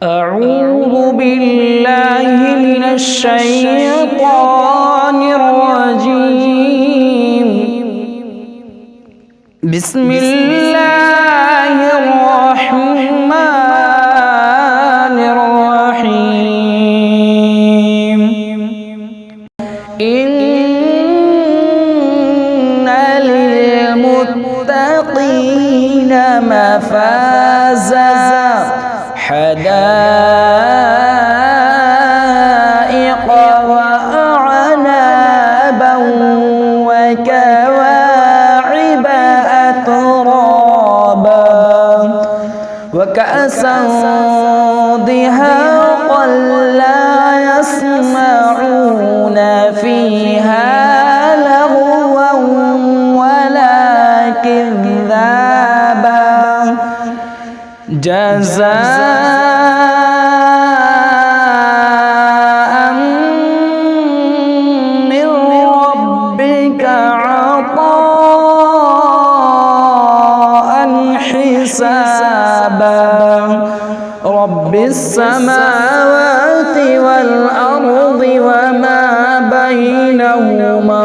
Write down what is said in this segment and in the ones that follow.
أعوذ بالله من الشيطان الرجيم. بسم الله الرحمن الرحيم. إن للمتقين مفازا حدائق وأعنابا وكواعب أترابا وكأسا دهاقا لا يسمعون فيها لغوا ولا كذابا جزاء من ربك عطاء حسابا رب السماوات والأرض وما بينهما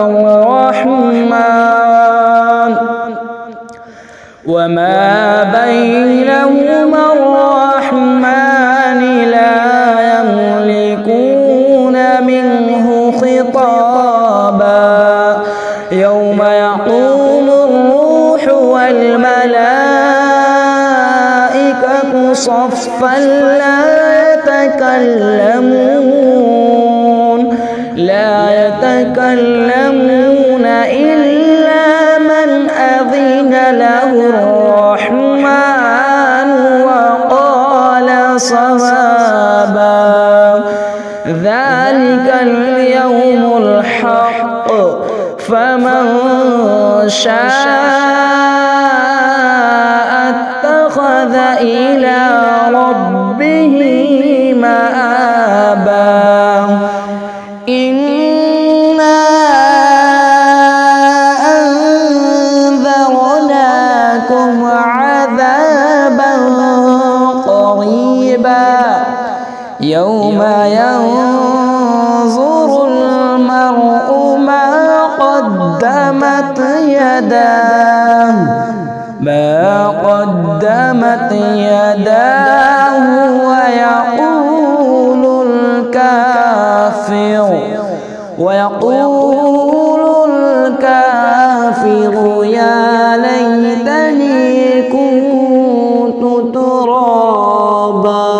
الرحمن لا يملكون منه خطابا يوم يقوم الروح والملائكة صفا لا يتكلمون إلا من أذن له الرحمن وقال صوابا ذلك اليوم الحق فمن شاء اتخذ إلى ربه مآبا. إنا أنذرناكم عذابا قريبا يوم ينظر المرء ما قدمت يداه ويقول الكافر يا ليتني كنت ترابا.